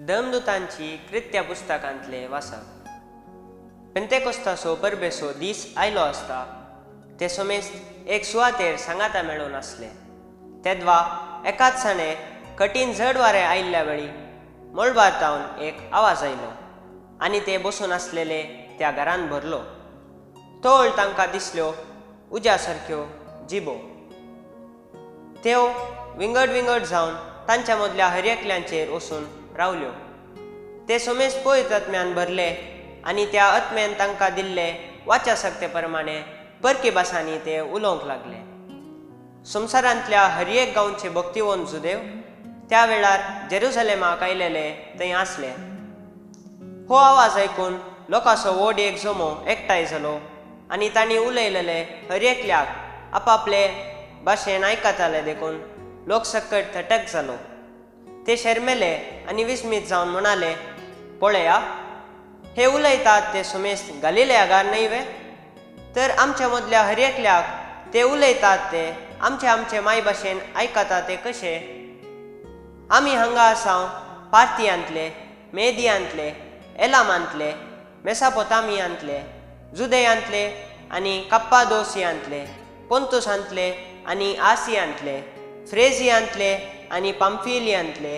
धमदूतांची कृत्या पुस्तकांतले वाचप. पेंतेकोस्ताचो परबेसो दीस आयलो आसता ते समेस्त एक सुवातेर सांगाता मेळून आसले. तेदवा एकाच साणे कठीण जड वारें आयिल्ल्या वेळी मोळबातावन एक आवाज आयलो आनी ते बसून आसलेले त्या घरांत भरलो. तोळ तांकां दिसल्यो उज्या सारक्यो जिबो. त्यो विंगड विंगड जावन तांच्या मदल्या हर एकल्यांचेर वचून रावल्यो. ते समेस्त पवित्र आत्म्यान भरले आनी त्या आत्म्यान तांकां दिल्ले वाच्या सक्ते प्रमाणे परकी भासांनी ते उलोवंक लागले. संवसारांतल्या हर एक गांवचे भक्तिवंत जुदेव त्या वेळार जेरुसलेमाक आयलेले थंय आसले. हो आवाज आयकून लोकांचो व्हड एक जमो एकठांय जालो आनी तांणी उलयलेले हर एकल्याक आपापले भाशेन आयकताले देखून लोक सकट थटक जालो. ते शर्मेले आनी विस्मीत जावन म्हणाले, पळया, हे उलयतात ते समेस्त गलिलयागार न्हय वे? तर आमच्या मदल्या हर एकल्याक ते उलयतात ते आमचे मायभाशेन आयकता ते कशे? आमी हांगा आसाव पार्थियांतले, मेदियांतले, एलामांतले, मेसापोतामियांतले, जुदेयांतले आनी कप्पादोसियांतले, पोंतुसांतले आनी आसियांतले, फ्रेजियांतले आनी पांफिलियांतले,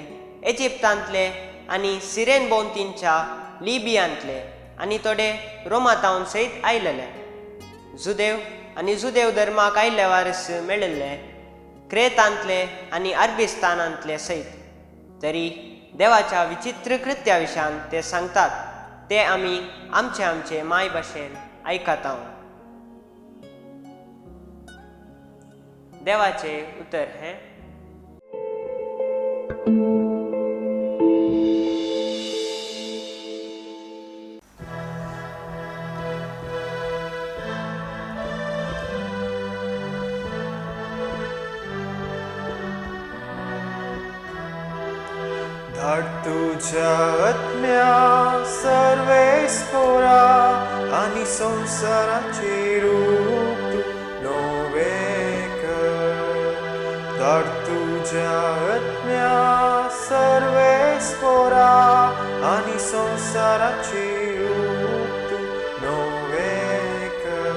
इजिप्तांतले आनी सिरेन भोंवतींच्या लिबियांतले आनी थोडे रोमातावन सयत आयलेले. जुदेव आनी जुदेव धर्माक आयिल्ले वारस मेळिल्ले, क्रेतांतले आनी अरबिस्तानांतले सयत. तरी देवाच्या विचित्र कृत्या विशयान ते सांगतात ते आमी आमचे मायभाशेन आयकताव. देवाचे उतर हें. धाड तुझ्या आत्म्या सर्वेस्परा आनी संवसाराचे रूप तूं नवे कर. धाड तुझ्या आत्म्या सर्वेस्परा आनी संवसाराचे रूप तूं नवे कर.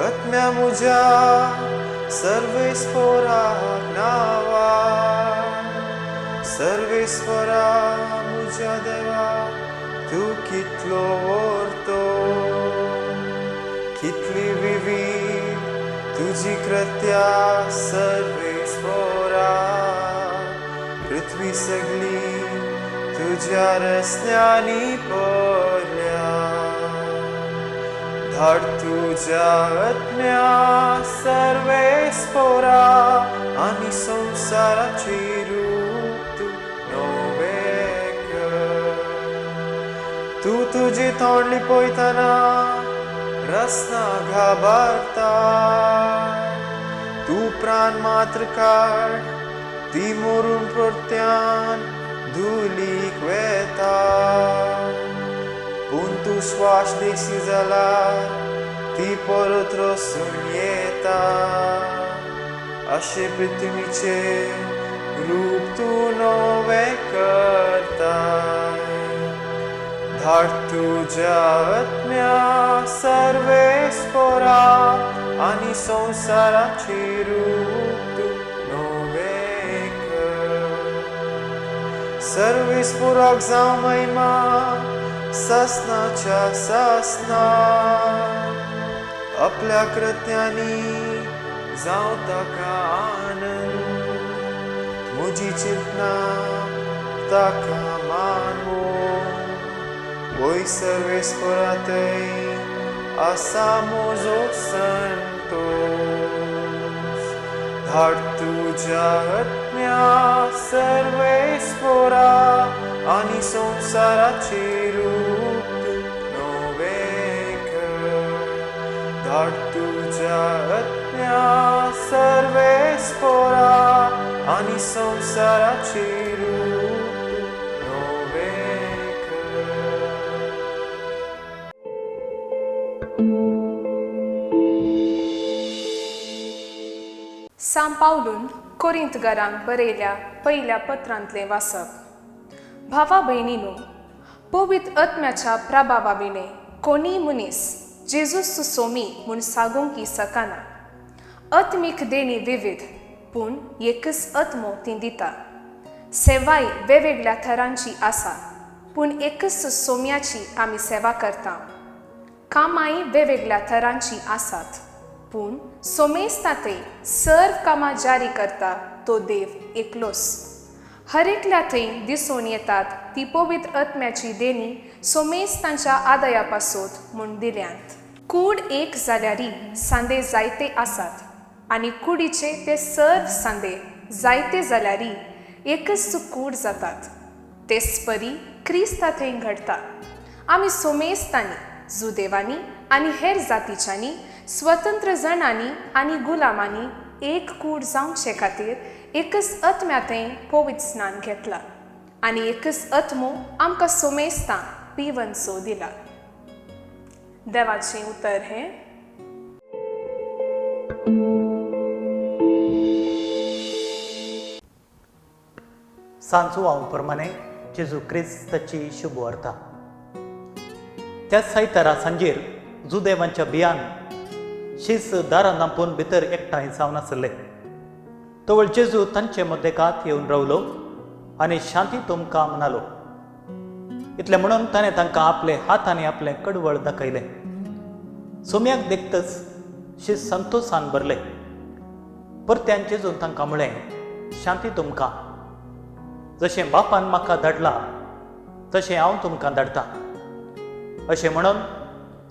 आत्म्या म्हज्या सर्वेस्पराक नावा, सर्वेस्परा म्हज्या देवा, तूं कितलो व्हरतो, कितली विवीध तुजी कृत्या सर्वेस्परा. पृथ्वी सगली तुज्या रस्त्यांनी भरल्या. धाड तुज्या आत्म्या सर्वेस्परा आनी संवसाराचे रूप तूं नवे कर. तूं तुजी तोंडली पळयतना रसना घाबरता. तूं प्राण मात्र काड, ती मरून परत्यान धुलीक वेता. पूण तूं श्वास देसी जाल्यार ती परत रसून येता. अशें पृथ्वीचे रूप तूं नवें करता. धाड तुज्या आत्म्या सर्वेस्परा आनी संवसाराचे रूप तूं नवें कर. सर्वेस्पराक जावं महिमा ससनाच्या ससना. आपल्या कृत्यांनी जावं ताका आनंद. म्हजी चिंतना ताका मानवो. वय सर्वेस्परा थंय आसा म्हजो संतोष. धाड तुज्या आत्म्या सर्वेस्परा आनी संवसाराचे रूप तूं नवें कर. धाड तुज्या आत्म्या सर्वेस्परा आनी संवसाराचे रूप तूं नवें कर. सांत पावलून कोरिंथकारांक बरयल्या पयल्या पत्रांतलें वाचप. भावा भयणीनो, पवित्र आत्म्याच्या प्रभावाविणे कोणीय मनीस जेजूस सोमी म्हूण सांगूंक सकना. आत्मीक देणी विविध, पूण एकच आत्मो ती दिता. सेवाय वेगवेगळ्या थरांची आसा, पूण एकच सोम्याची आमी सेवा करता. कामाय वेगवेगळ्या थरांची आसात, पूण सोमेस्तांतय सर्व कामां जारी करता तो देव एकलोच. हर एकल्या थंय दिसून येतात ती पवित्र आत्म्याची देणी सोमेस्तांच्या आदया पासत म्हूण दिल्यांत. कूड एक जाल्यारी सांदे जायते आसात, आनी कुडीचे ते सर्व सांदे जायते जाल्यारी एकच कूड जातात. तेच परी क्रिस्ता थंय घडता. आमी सोमेस्तांनी, जुदेवांनी आनी हेर जातीच्यांनी, स्वतंत्र जणांनी आनी गुलामांनी एक कूड जावचे खातीर एकच आत्म्यातय पवित्र स्नान घेतला, आनी एकच आत्मो आमकां सोमेस्तां पिवनचो दिला. देवाचें उतर हें. सांजो हांव प्रमाणे जेजू क्रिस्ताची शुभ वार्ता. त्या सायतारा सांजेर जुदेवांच्या बियान शीस दारां नांपून भितर एकठांय जावन आसले. तवळ जेजू तांचे मदेकात येवन रावलो आनी शांती तुमकां म्हणालो. इतलें म्हणून ताणें तांकां आपले हात आनी आपलें कडवळ दाखयलें. सोम्याक देखतच शीस संतोशान भरले. परत्यान जेजून तांकां म्हळें, शांती तुमकां. जशें बापान म्हाका धाडला तशें हांव तुमकां धाडटां. अशें म्हणून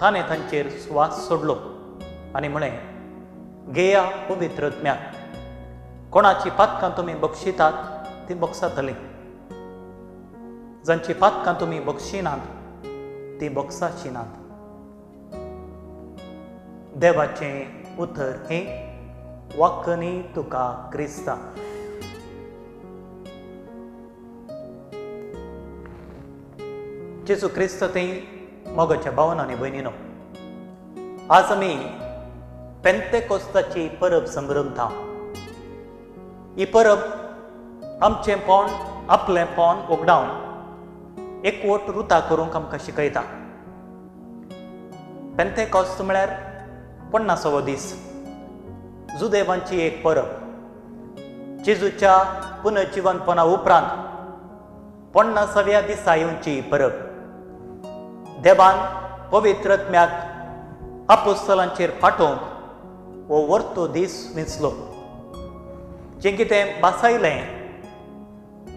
ताणें तांचेर स्वास सोडलो आनी म्हळें, घेया पवित्र आत्म्याक. कोणाची पातकां तुमी बक्षितात ती बक्षातलीं, जांची पातकां तुमी बक्षिनात ती बक्षाशिनात. देवाचें उतर हें. वाकनी तुका क्रिस्ता. जेजू क्रिस्त थंय मोगाच्या भावन आनी भयणीनो, आज आमी पेंतेकोस्ताची परब संभ्रमता. ही परब आमचें पोन आपलें पोन उगडावन एकवट रुता करूंक आमकां शिकयता. पेंतेकोस्त म्हळ्यार 50वो दीस, जुदेवांची एक परब. जेजूच्या पुनर्जिवनपणा उपरांत 50व्या दिसा येवची परब. देवान पवित्र आत्म्याक आपोस्तलांचेर पाठोवंक हो वर्तो दीस वेंचलो. जें कितें बासायलें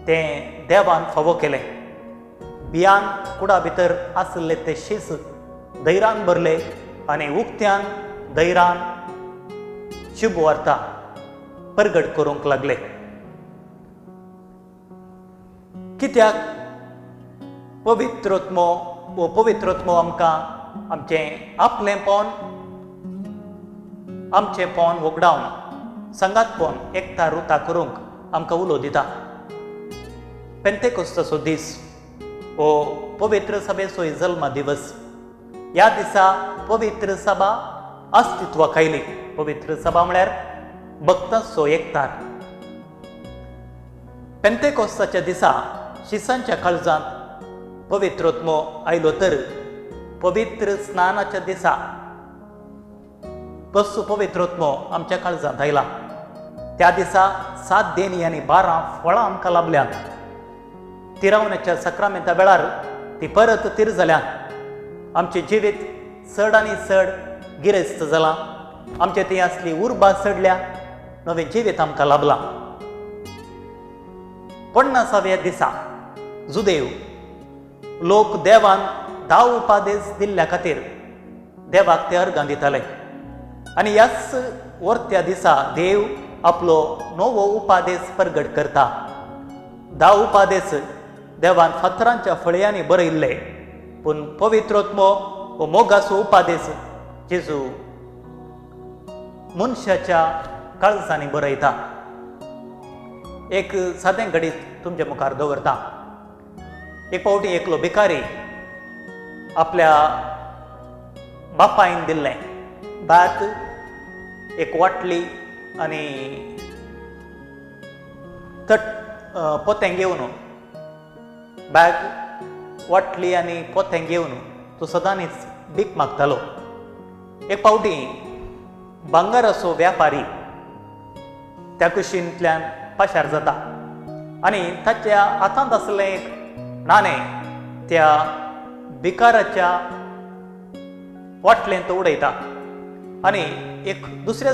तें देवान फावो केलें. बियान कुडा भितर आसले ते शीस धैर्यान भरले आनी उक्त्यान धैर्यान शुभ वार्ता परगट करूंक लागले. कित्याक पवित्रोत्मो आमकां आमचें आपलें पोन उगडावन संगातपण एकता रुता करूंक आमकां उलो दिता. पेंतेकोस्ताचो दीस हो पवित्र सभेचो जल्म दिवस. ह्या दिसा पवित्र सभा अस्तित्वाक आयली. पवित्र सभा म्हळ्यार भक्तांचो एकठार. पेंतेकोस्ताच्या दिसा शिसांच्या काळजांत पवित्रोत्मो आयलो तर पवित्र स्नानाच्या दिसा बसू पवित्रोत्मो आमच्या काळजांत आयला. त्या दिसा 7 देणी आनी 12 फळां आमकां लाभल्यात. तिरावण्याच्या सक्रामेंता वेळार ती परत तिर जाल्यात. आमचें जिवीत चड आनी चड गिरेस्त जालां. आमचे ती आसली उर्बा चडल्या. नवें जिवीत आमकां लाभलां. 50व्या दिसा जुदेव लोक देवान 10 उपादेश दिल्ल्या खातीर देवाक ते अर्गां दिताले. आनी ह्याच वर्त्या दिसा देव आपलो नवो उपादेश परगट करता. 10 उपादेश देवान फातरांच्या फळयांनी बरयल्ले, पूण पवित्रोत्मो हो मोगाचो उपादेश जेजू मनशाच्या काळजांनी बरयता. एक सादें घडीत तुमच्या मुखार दवरता. एक फावटी एकलो भिकारी आपल्या बापायन दिल्लें भात, एक वाटली आनी तट पोतें घेवन बॅग वाटली आनी पोतें घेवन तो सदांच भीक मागतालो. एक फावटी भांगाराचो व्यापारी त्या कुशींतल्यान पाशार जाता आनी ताच्या हातांत आसलें एक नाणें त्या भिकाराच्या वाटलेंत तो उडयता आनी एक दुसऱ्या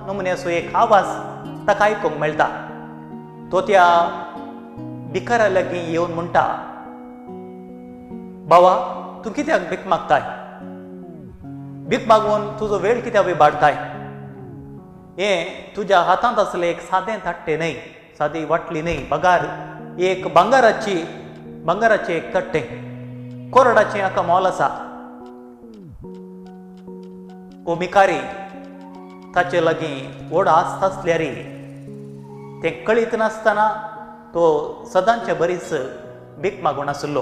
नमुन्याचो एक आवाज ताका आयकूंक मेळटा. तो त्या भिकारा लागीं येवन म्हणटा, बावा, तूं कित्याक भीक मागताय? भीक मागून तुजो वेळ कित्याक विबाडताय? हें तुज्या हातांत आसलें एक सादें तट्टें न्हय, सादी वाटली न्हय, पगार एक भांगाराचें एक तट्टें, कोरडाचें हाका मोल आसा. ओ भिकारी ताचे लागीं व्हड आस्त आसल्यार तें कळीत नासतना तो सदांचे बरीच भीक मागून आसलो.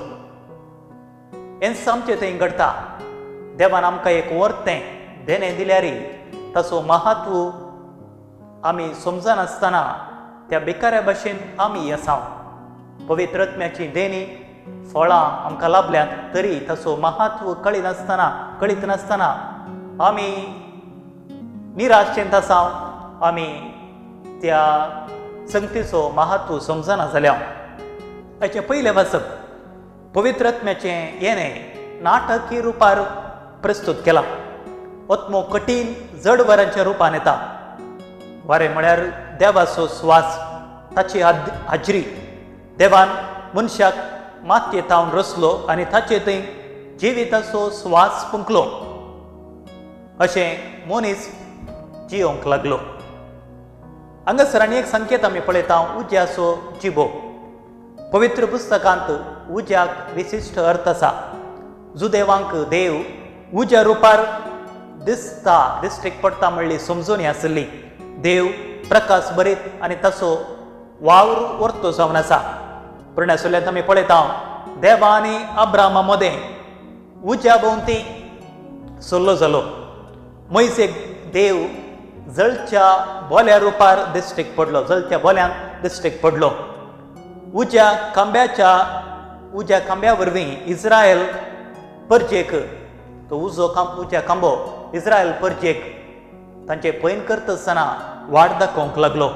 हें सामकें थंय घडटा. देवान आमकां एक वर्तें देणें दिल्यार ताचो महत्व आमी समजनासतना त्या भिकाऱ्या भाशेन आमी आसाव. पवित्र आत्म्याची देणी फळां आमकां लाभल्यांत तरी ताचो महत्व कळीत नासतना आमी निराशेंत आसाव. आमी त्या संगतीचो महत्व समजना जाल्यार हाचें पयलें वाचप पवित्र आत्म्याचें येणें नाटकी रुपार प्रस्तुत केलां. आत्मो कठीण जड वरांच्या रुपान येता. वारें म्हळ्यार देवाचो स्वास, ताची हाजरी. देवान मनशाक मातयेंत हावन रचलो आनी ताचे थंय जिविताचो स्वास फुंकलो. अशें मनीस जियोंक लागलो. हांगासर आनी एक संकेत आमी पळयता, उज्याचो जिबो. पवित्र पुस्तकांत उज्याक विशिश्ट अर्थ आसा. जुदेवांक देव उज्या रुपार दिश्टीक पडटा म्हणली समजून आसली. देव प्रकाश बरीत आनी ताचो वावर वर्तो जावन आसा. पुर्ण्यासुल्यांत आमी पळयता, देवा आनी अब्रामा मदें उज्या भोंवती सल्लो जालो. मोइसेक देव जळच्या बोल्या रुपार दिश्टीक पडलो, जळत्या बोल्यान दिश्टीक पडलो. उज्या खांब्या वरवीं इस्रायल परजेक, तो उज्या खांबो इस्रायल परजेक तांचे पैन करता आसतना वाट दाखोवंक लागलो.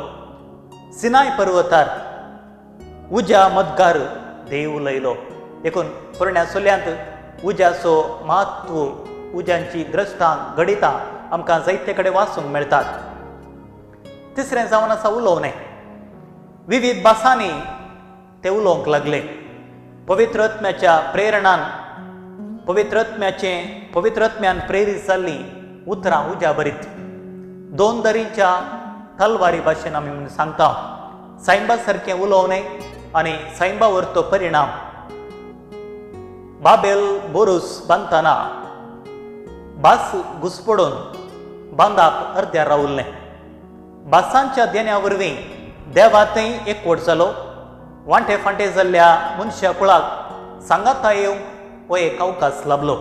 सिनाय पर्वतार उज्या मदगार देव लयलो. देखून पुर्ण्या सोल्यांत उज्याचो महत्व, उज्यांची द्रश्टां घडितां आमकां जायते कडेन वाचूंक मेळटात. तिसरें जावन आसा उलोवणें. विविध भासांनी ते उलोवंक लागले. पवित्र आत्म्याच्या प्रेरणान, पवित्र आत्म्यान प्रेरीत जाल्लीं उतरां उज्या बरीत. दोन दरींच्या तलवारी भाशेन आमी सांगता. सायंबा सारकें उलोवणें आनी सायंबा वरतो परिणाम. बाबेल बोरूस बांदतना भास घुसपडून बांदाक अर्द्यार रावल्लें. भासांच्या देण्या वरवीं देवातय एकवट जालो. वांटे फांटे जाल्ल्या मनशा कुळाक सांगाता येवंक हो एक अवकाश लाभलो.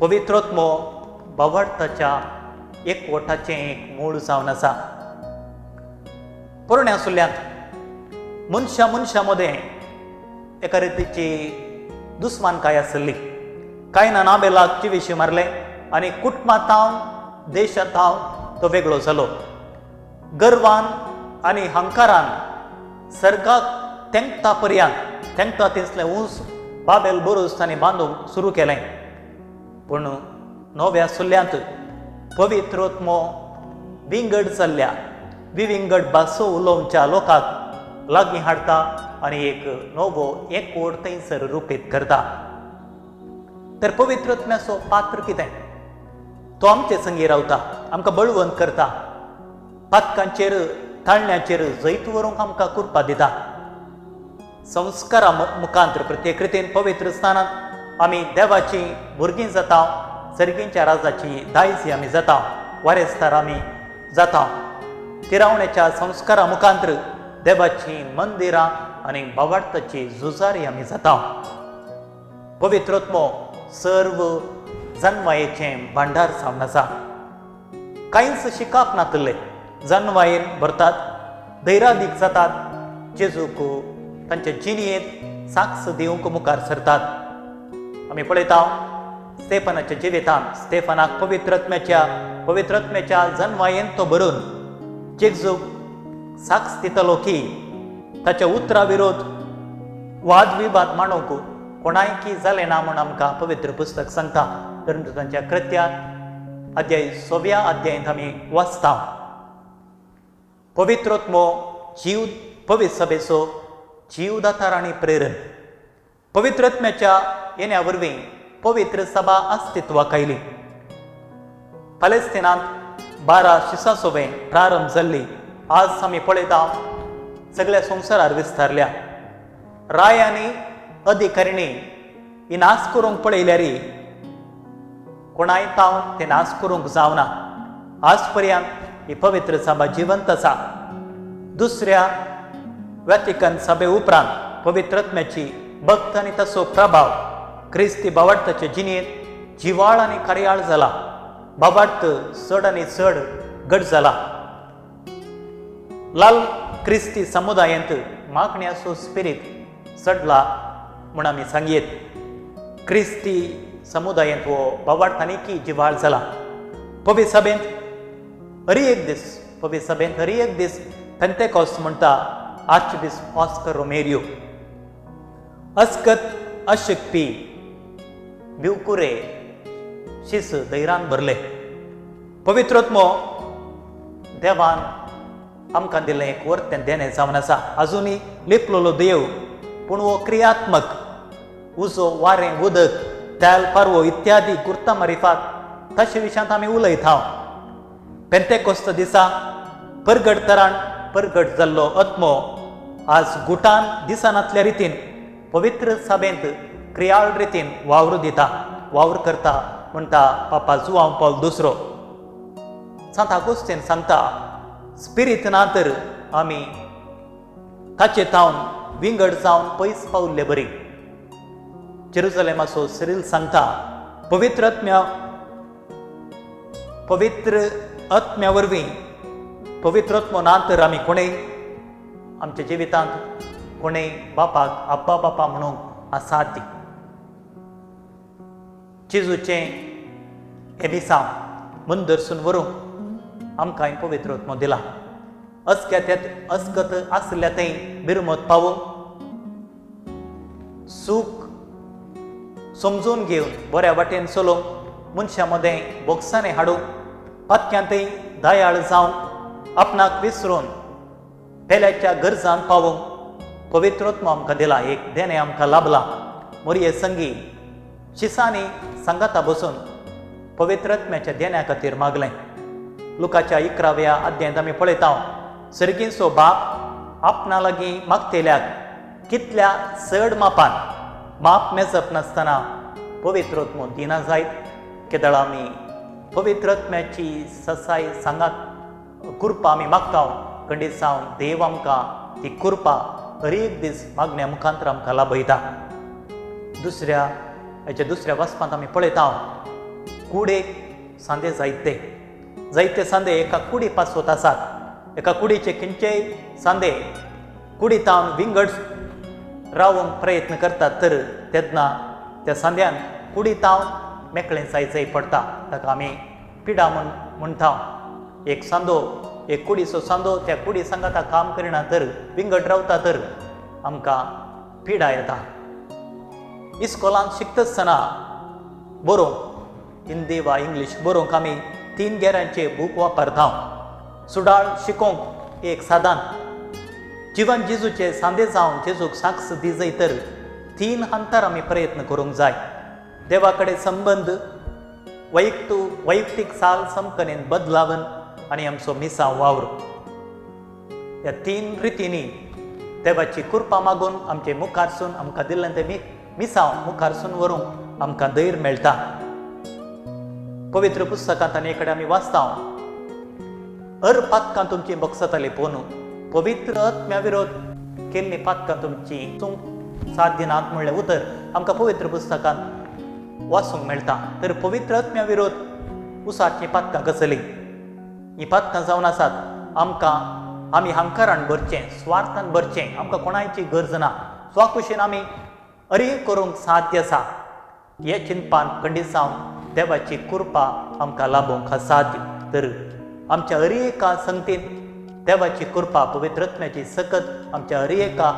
पवित्रोत्मो भावार्थाच्या एकवटाचें एक मूळ जावन आसा. पुर्ण्या सुल्ल्यांत मनशा मदें एका रितीची दुस्मानकाय आसली. कायनान आबेलाक जिवेशी मारले आनी कुटुंबांत देशांत तो वेगळो जालो. गर्वान आनी हंकारान सर्गाक तेंकता पर्यंत तेंकता तिसलें ऊंच बाबेल बोरूस तांणी बांदूंक सुरू केलें. पूण नव्या सुल्ल्यांत पवित्रोत्मो विंगड जाल्ल्या विविंगड भासो उलोवच्या लोकांक लागीं हाडटा आनी एक नवो एकवट थंयसर रुपीत करता. तर पवित्र आत्म्याचो पात्र कितें? तो आमचे संगी रावता, आमकां बळवंत करता, पातकांचेर ताळण्याचेर जैत व्हरूंक आमकां कुरपा दिता. संस्कारा मुखांतर प्रत्येक रितीन पवित्र स्थानांत आमी देवाची भुरगीं जाता, सर्गींच्या राजाची दायज आमी जाता, वारेस्तार आमी जाता. तिरावण्याच्या संस्कारा मुखांतर देवाची मंदिरां आनी भावार्थाची झुजारी आमी जाता. पवित्रोत्मो सर्व जन्मायेचें भांडार जावन आसा. कांयच शिकाप नातले, जानवायेन भरतात धैर्यादीक जातात जेजूक तांच्या जिणयेंत साक्ष दिवंक मुखार सरतात. आमी पळयता स्तेफनाच्या जिवितांत स्तेफनाक पवित्रत्म्याच्या जन्मायेन तो भरून जेजूक साक्ष दितलो की ताच्या उतरा विरोध वाद विवाद मांडूंक कोणायकी जालें ना म्हूण आमकां पवित्र पुस्तक सांगता. तर तांच्या कृत्यात अध्याय 6व्या अध्यायांत आमी वाचता पवित्रोत्मो जीव पवित्र सभेचो जीवदातार आनी प्रेरण. पवित्रत्म्याच्या येण्या वरवीं पवित्र सभा अस्तित्वाक आयली. पॅलेस्तिनांत 12 शिसासोबें प्रारंभ जाल्ली. आज आमी पळयता सगळ्या संवसारार विस्तारल्या. राय आनी अधिकारिणी ही नाश करूंक पळयल्यार कोणाय तावन ते नाश करूंक जावना. आज पर्यंत ही पवित्र सभा जिवंत आसा. दुसऱ्या वॅटिकन सभे उपरांत पवित्रत्म्याची भक्त आनी ताचो प्रभाव क्रिस्ती भावार्थाच्या जिणेंत जिवाळ आनी कार्याळ जाला. भावार्थ चड आनी चड घट जाला. लाल क्रिस्ती समुदायांत मागण्याचो स्पिरीट चडला म्हूण आमी सांगयेत. क्रिस्ती समुदायांत हो भावार्थ आनीक जिवाळ जाला. पवित्र सभेंत हरी एक दीस पेंतेकॉस्ट म्हणटा आर्चबिशप ऑस्कर रोमेरियो. अस्कत अशक्ती बिवकुरे शिस धैर्यान भरले. पवित्रोत्मो देवान आमकां दिलें एक वर्तें देणें जावन आसा. आजुनी लिपलोलो देव पूण हो क्रियात्मक उजो वारें उदक तेल पारवो इत्यादी गुर्ता मारिफात तशे विशयांत आमी उलयता. पेंतेकोस्त दिसा परगट जाल्लो आत्मो आज गुटान दिसानांतल्या रितीन पवित्र सभेंत क्रियाळ रितीन वावर करता म्हणटा पापा जुआंव पौल II. सांत आगोस्तीन सांगता स्पिरीट ना तर आमी ताचे तावन विंगड जावन पयस पावल्ले बरी. जेरुसलेमाचो सिरील सांगता पवित्र आत्म्या वरवीं पवित्रोत्मो ना तर आमी कोणेय आमच्या जिवितांत कोणेय बापाक आब्बा बापा म्हणूंक आसात. जेजूचें हे दिसा मन धरसून व्हरूंक आमकां पवित्रोत्मो दिला. अस्कत आसल्या थंय बिरमत पावूंक सूख समजून घेवन बऱ्या वाटेन चलोवंक मनशां मदें बोगसाणें हाडूंक पातक्यांतय दयाळ जावंक आपणाक विसरून पेल्याच्या गरजांत पावूंक पवित्रोत्मो आमकां दिला. एक देणें आमकां लाभला. मोरये संगी शिसांनी सांगाता बसून पवित्रत्म्याच्या देण्या खातीर मागलें. लुकाच्या 11व्या अध्यायांत आमी पळयता सर्गीचो बाप आपणा लागीं मागतेल्याक कितल्या चड मापान माप मेजप नासतना पवित्रोत्मो दिना जायत. केदळ आमी पवित्रत्म्याची ससाय सांगात कृपा आमी मागता. खंडीत जावन देव आमकां ती कृपा हर एक दीस मागण्या मुखांतर आमकां लाभयता. दुसऱ्या वाचपांत आमी पळयता कुडेक सांदे जायते सांदे एका कुडी पासत आसात. एका कुडीचे खंयचेय सांदे कुडीतावन विंगड रावंक प्रयत्न करतात तर तेन्ना त्या सांद्यान कुडीतावन मेकळें जाय पडटा. ताका आमी पिडा म्हणटा. एक कुडीचो सांदो त्या कुडी सांगाता काम करिना तर विंगड रावता तर आमकां पिडा येता. इस्कॉलांत शिकता आसतना बरोवंक हिंदी वा इंग्लीश बरोवंक आमी 3 गेरांचे बूक वापरता. सुडाळ शिकोवंक एक साधन. जिवन जेजूचे सांदे जावन जेजूक साक्ष दी जाय तर 3 अंतर आमी प्रयत्न करूंक जाय. देवा कडेन संबंद वैयक्तीक साल समकनेन बदलावन आनी आमचो मिसांव वावर. ह्या 3 रितींनी देवाची कृपा मागून आमचे मुखारसून आमकां दिल्लें तें मिसांव मुखारसून व्हरूंक आमकां धैर्य मेळटा. पवित्र पुस्तकांत आनी एक कडेन आमी वाचता हर पातकां तुमची बगसताली पोवन पवित्र आत्म्या विरोध केल्ली पातकां तुमची साथ दिनात म्हणलें उतर आमकां पवित्र पुस्तकांत वाचूंक मेळटा. तर पवित्र आत्म्या विरोध उसाची पातकां कसली. ही पातकां जावन आसात आमकां आमी हंकारान भरचें, स्वार्थान भरचें, आमकां कोणाची गरज ना, स्वाकुशीन आमी अरे करूंक साध्य आसा हे चिंतपान खंडीत जावन देवाची कृपा आमकां लाभूंक साध्य. तर आमच्या हर एका संगतीन देवाची कृपा पवित्र आत्म्याची सकत आमच्या हर एका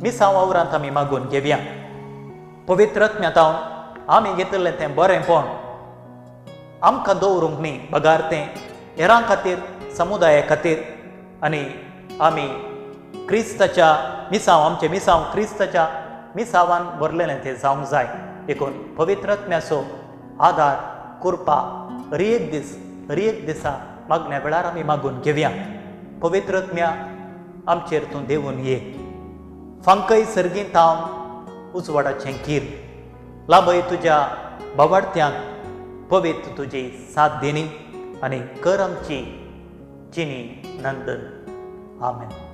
मिसां वावरांत आमी मागून घेवया. पवित्र आत्म्यांत आमी घेतलें तें बरेंपण आमकां दवरूंक न्ही, बगार तें हेरां खातीर, समुदाया खातीर, आनी आमी क्रिस्ताच्या मिसांव, आमचे मिसांव क्रिस्ताच्या मिसावान भरलेलें तें जावंक जाय. देखून पवित्र आत्म्याचो आदार, कृपा हर एक दिसा मागण्या वेळार आमी मागून घेवया. पवित्र आत्म्या आमचेर तूं देवून ये. फांकय सर्गींत हांव उजवाडाचें कीर लाभय तुज्या भावार्थ्यांक पवित्र तुजी साथ देणी आनी कर आमची चिनी नंदन. आमेन.